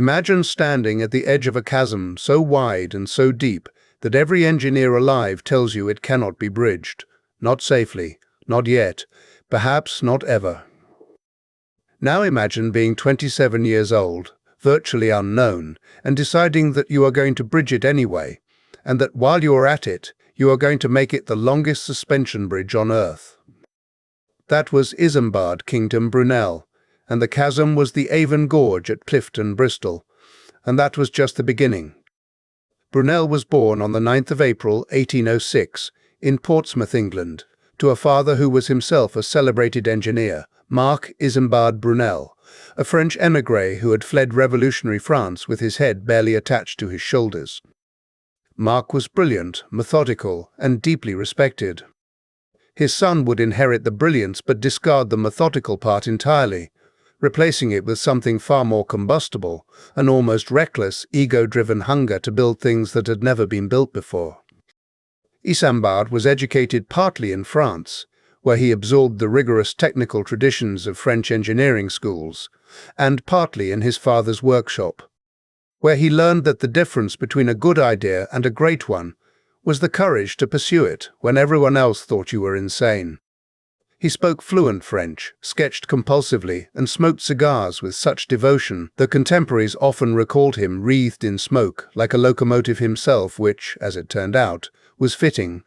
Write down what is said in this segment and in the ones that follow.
Imagine standing at the edge of a chasm so wide and so deep that every engineer alive tells you it cannot be bridged. Not safely, not yet, perhaps not ever. Now imagine being 27 years old, virtually unknown, and deciding that you are going to bridge it anyway, and that while you are at it, you are going to make it the longest suspension bridge on Earth. That was Isambard Kingdom Brunel, and the chasm was the Avon Gorge at Clifton, Bristol, and that was just the beginning. Brunel was born on the 9th of April 1806 in Portsmouth, England, to a father who was himself a celebrated engineer, Marc Isambard Brunel, a French émigré who had fled revolutionary France with his head barely attached to his shoulders. Marc was brilliant, methodical, and deeply respected. His son would inherit the brilliance but discard the methodical part entirely, replacing it with something far more combustible, an almost reckless, ego-driven hunger to build things that had never been built before. Isambard was educated partly in France, where he absorbed the rigorous technical traditions of French engineering schools, and partly in his father's workshop, where he learned that the difference between a good idea and a great one was the courage to pursue it when everyone else thought you were insane. He spoke fluent French, sketched compulsively, and smoked cigars with such devotion that contemporaries often recalled him wreathed in smoke like a locomotive himself, which, as it turned out, was fitting.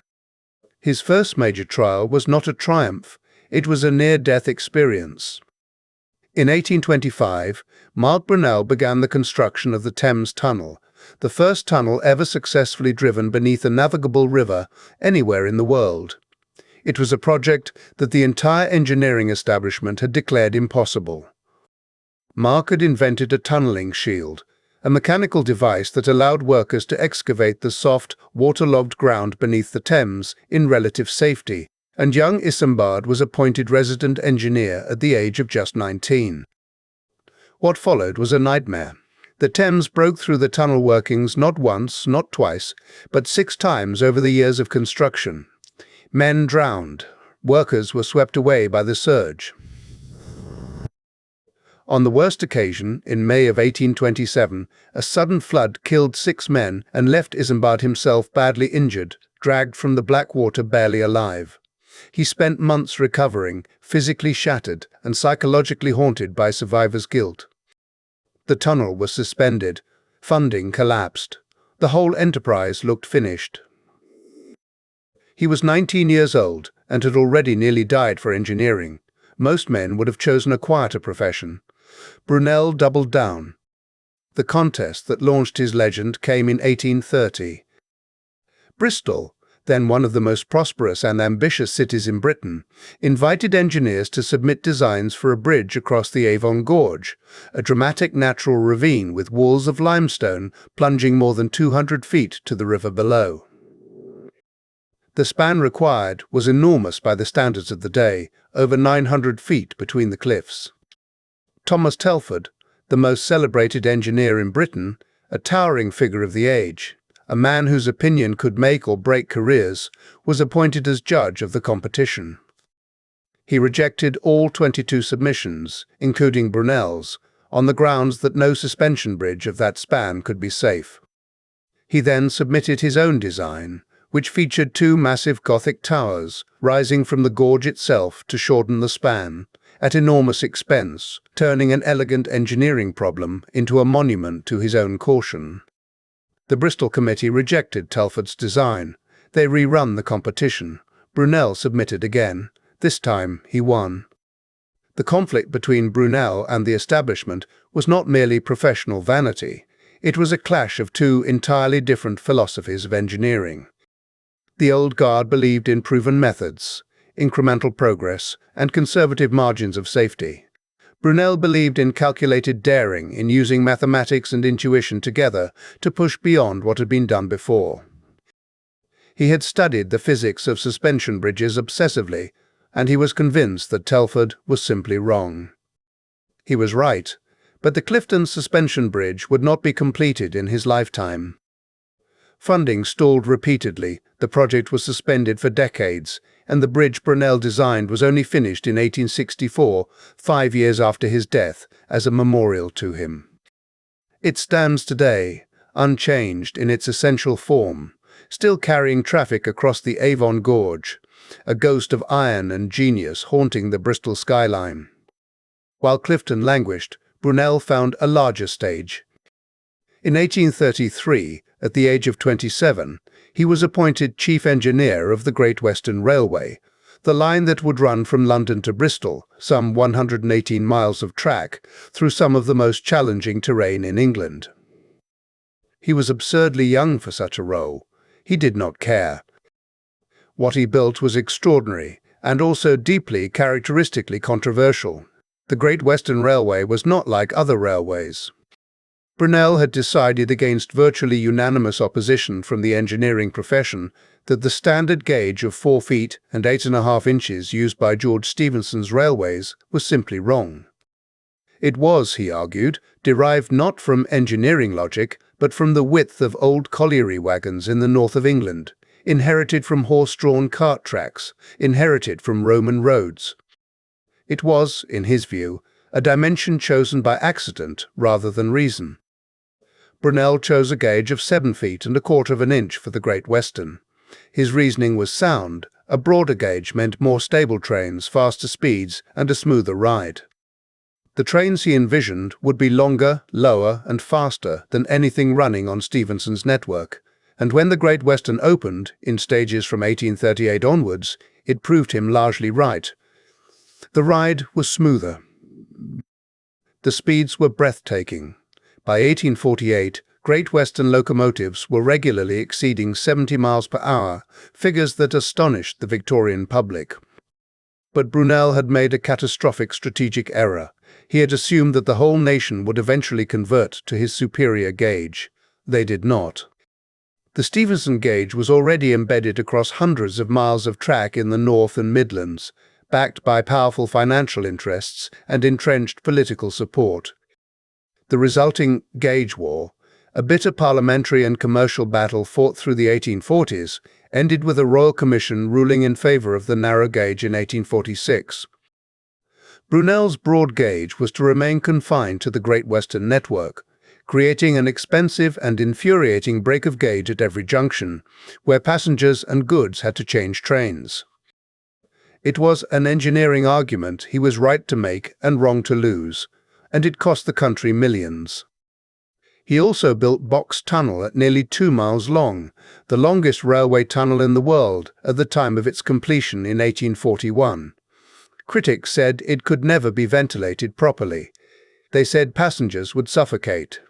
His first major trial was not a triumph, it was a near-death experience. In 1825, Marc Brunel began the construction of the Thames Tunnel, the first tunnel ever successfully driven beneath a navigable river anywhere in the world. It was a project that the entire engineering establishment had declared impossible. Marc had invented a tunnelling shield, a mechanical device that allowed workers to excavate the soft, waterlogged ground beneath the Thames in relative safety, and young Isambard was appointed resident engineer at the age of just 19. What followed was a nightmare. The Thames broke through the tunnel workings not once, not twice, but 6 times over the years of construction. Men drowned. Workers were swept away by the surge. On the worst occasion, in May of 1827, a sudden flood killed 6 men and left Isambard himself badly injured, dragged from the black water barely alive. He spent months recovering, physically shattered and psychologically haunted by survivor's guilt. The tunnel was suspended. Funding collapsed. The whole enterprise looked finished. He was 19 years old and had already nearly died for engineering. Most men would have chosen a quieter profession. Brunel doubled down. The contest that launched his legend came in 1830. Bristol, then one of the most prosperous and ambitious cities in Britain, invited engineers to submit designs for a bridge across the Avon Gorge, a dramatic natural ravine with walls of limestone plunging more than 200 feet to the river below. The span required was enormous by the standards of the day, over 900 feet between the cliffs. Thomas Telford, the most celebrated engineer in Britain, a towering figure of the age, a man whose opinion could make or break careers, was appointed as judge of the competition. He rejected all 22 submissions, including Brunel's, on the grounds that no suspension bridge of that span could be safe. He then submitted his own design, which featured 2 massive Gothic towers rising from the gorge itself to shorten the span, at enormous expense, turning an elegant engineering problem into a monument to his own caution. The Bristol Committee rejected Telford's design. They rerun the competition. Brunel submitted again. This time he won. The conflict between Brunel and the establishment was not merely professional vanity. It was a clash of 2 entirely different philosophies of engineering. The old guard believed in proven methods, incremental progress, and conservative margins of safety. Brunel believed in calculated daring, in using mathematics and intuition together to push beyond what had been done before. He had studied the physics of suspension bridges obsessively, and he was convinced that Telford was simply wrong. He was right, but the Clifton suspension bridge would not be completed in his lifetime. Funding stalled repeatedly, the project was suspended for decades, and the bridge Brunel designed was only finished in 1864, 5 years after his death, as a memorial to him. It stands today, unchanged in its essential form, still carrying traffic across the Avon Gorge, a ghost of iron and genius haunting the Bristol skyline. While Clifton languished, Brunel found a larger stage. In 1833, at the age of 27, he was appointed chief engineer of the Great Western Railway, the line that would run from London to Bristol, some 118 miles of track, through some of the most challenging terrain in England. He was absurdly young for such a role. He did not care. What he built was extraordinary, and also deeply characteristically controversial. The Great Western Railway was not like other railways. Brunel had decided against virtually unanimous opposition from the engineering profession that the standard gauge of 4 feet and 8.5 inches used by George Stephenson's railways was simply wrong. It was, he argued, derived not from engineering logic, but from the width of old colliery wagons in the north of England, inherited from horse-drawn cart tracks, inherited from Roman roads. It was, in his view, a dimension chosen by accident rather than reason. Brunel chose a gauge of 7 feet and 1/4 inch for the Great Western. His reasoning was sound. A broader gauge meant more stable trains, faster speeds, and a smoother ride. The trains he envisioned would be longer, lower, and faster than anything running on Stephenson's network, and when the Great Western opened, in stages from 1838 onwards, it proved him largely right. The ride was smoother. The speeds were breathtaking. By 1848, Great Western locomotives were regularly exceeding 70 miles per hour, figures that astonished the Victorian public. But Brunel had made a catastrophic strategic error. He had assumed that the whole nation would eventually convert to his superior gauge. They did not. The Stephenson gauge was already embedded across hundreds of miles of track in the North and Midlands, backed by powerful financial interests and entrenched political support. The resulting gauge war, a bitter parliamentary and commercial battle fought through the 1840s, ended with a royal commission ruling in favour of the narrow gauge in 1846. Brunel's broad gauge was to remain confined to the Great Western network, creating an expensive and infuriating break of gauge at every junction, where passengers and goods had to change trains. It was an engineering argument he was right to make and wrong to lose, and it cost the country millions. He also built Box Tunnel at nearly 2 miles long, the longest railway tunnel in the world at the time of its completion in 1841. Critics said it could never be ventilated properly. They said passengers would suffocate.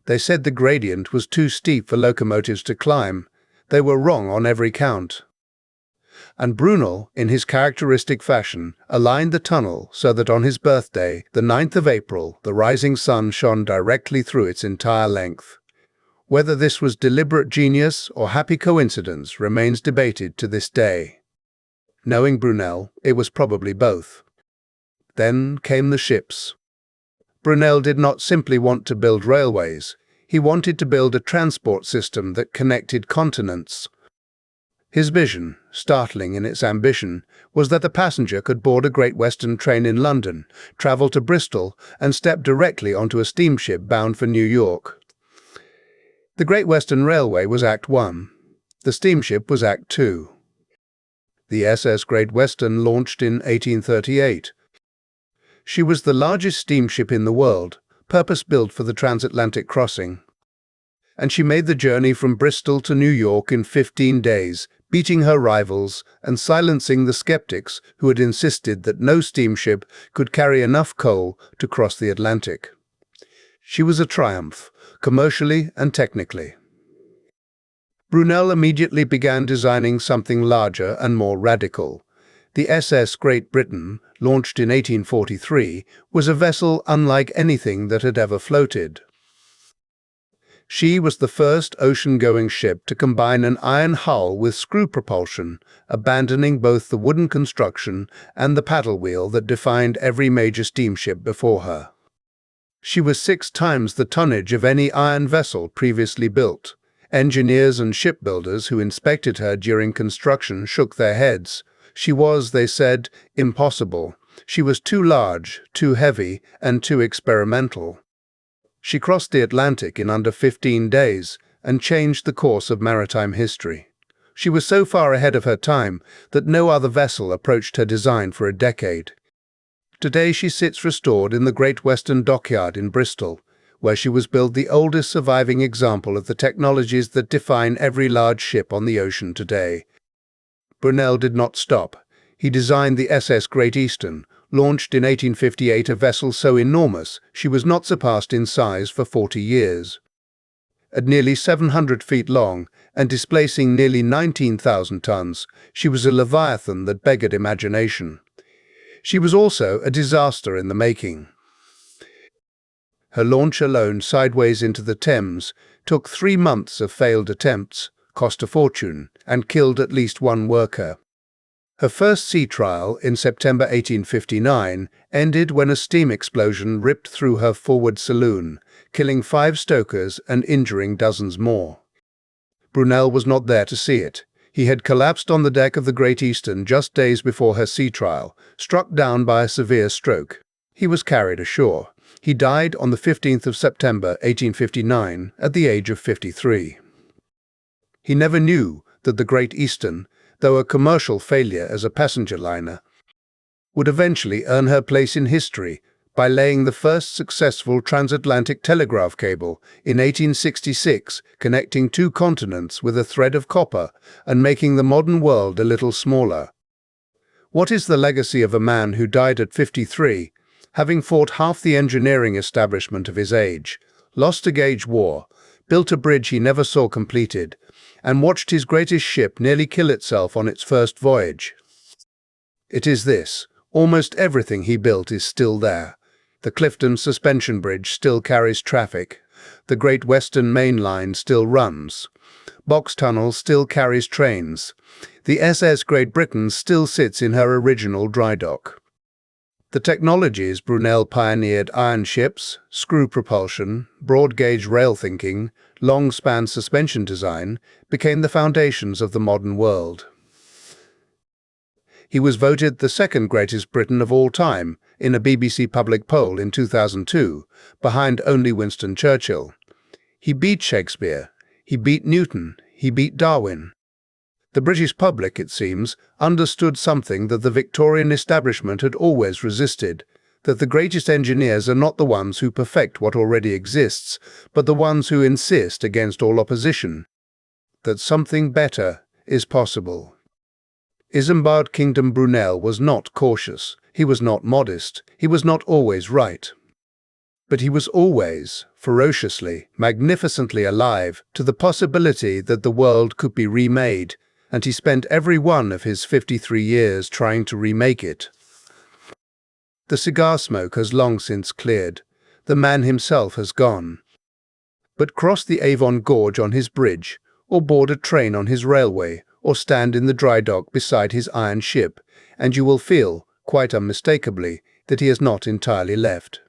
They said the gradient was too steep for locomotives to climb. They were wrong on every count. And Brunel, in his characteristic fashion, aligned the tunnel so that on his birthday, the 9th of April, the rising sun shone directly through its entire length. Whether this was deliberate genius or happy coincidence remains debated to this day. Knowing Brunel, it was probably both. Then came the ships. Brunel did not simply want to build railways. He wanted to build a transport system that connected continents. His vision, startling in its ambition, was that the passenger could board a Great Western train in London, travel to Bristol, and step directly onto a steamship bound for New York. The Great Western Railway was Act 1. The steamship was Act 2. The SS Great Western launched in 1838. She was the largest steamship in the world, purpose-built for the transatlantic crossing. And she made the journey from Bristol to New York in 15 days, beating her rivals and silencing the skeptics who had insisted that no steamship could carry enough coal to cross the Atlantic. She was a triumph, commercially and technically. Brunel immediately began designing something larger and more radical. The SS Great Britain, launched in 1843, was a vessel unlike anything that had ever floated. She was the first ocean-going ship to combine an iron hull with screw propulsion, abandoning both the wooden construction and the paddle wheel that defined every major steamship before her. She was 6 times the tonnage of any iron vessel previously built. Engineers and shipbuilders who inspected her during construction shook their heads. She was, they said, impossible. She was too large, too heavy, and too experimental. She crossed the Atlantic in under 15 days and changed the course of maritime history. She was so far ahead of her time that no other vessel approached her design for a decade. Today she sits restored in the Great Western Dockyard in Bristol, where she was built the oldest surviving example of the technologies that define every large ship on the ocean today. Brunel did not stop. He designed the SS Great Eastern, launched in 1858, a vessel so enormous she was not surpassed in size for 40 years. At nearly 700 feet long and displacing nearly 19,000 tons, she was a Leviathan that beggared imagination. She was also a disaster in the making. Her launch alone sideways into the Thames took 3 months of failed attempts, cost a fortune, and killed at least one worker. Her first sea trial in September 1859 ended when a steam explosion ripped through her forward saloon, killing 5 stokers and injuring dozens more. Brunel was not there to see it. He had collapsed on the deck of the Great Eastern just days before her sea trial, struck down by a severe stroke. He was carried ashore. He died on the 15th of September 1859 at the age of 53. He never knew that the Great Eastern, though a commercial failure as a passenger liner, would eventually earn her place in history by laying the first successful transatlantic telegraph cable in 1866, connecting 2 continents with a thread of copper and making the modern world a little smaller. What is the legacy of a man who died at 53, having fought half the engineering establishment of his age, lost a gauge war, built a bridge he never saw completed, and watched his greatest ship nearly kill itself on its first voyage? It is this: almost everything he built is still there. The Clifton Suspension Bridge still carries traffic. The Great Western Main Line still runs. Box Tunnel still carries trains. The SS Great Britain still sits in her original dry dock. The technologies Brunel pioneered, iron ships, screw propulsion, broad-gauge rail thinking, long-span suspension design, became the foundations of the modern world. He was voted the second greatest Briton of all time in a BBC public poll in 2002, behind only Winston Churchill. He beat Shakespeare, he beat Newton, he beat Darwin. The British public, it seems, understood something that the Victorian establishment had always resisted, that the greatest engineers are not the ones who perfect what already exists, but the ones who insist against all opposition, that something better is possible. Isambard Kingdom Brunel was not cautious, he was not modest, he was not always right. But he was always, ferociously, magnificently alive to the possibility that the world could be remade, and he spent every one of his 53 years trying to remake it. The cigar smoke has long since cleared. The man himself has gone. But cross the Avon Gorge on his bridge, or board a train on his railway, or stand in the dry dock beside his iron ship, and you will feel, quite unmistakably, that he has not entirely left.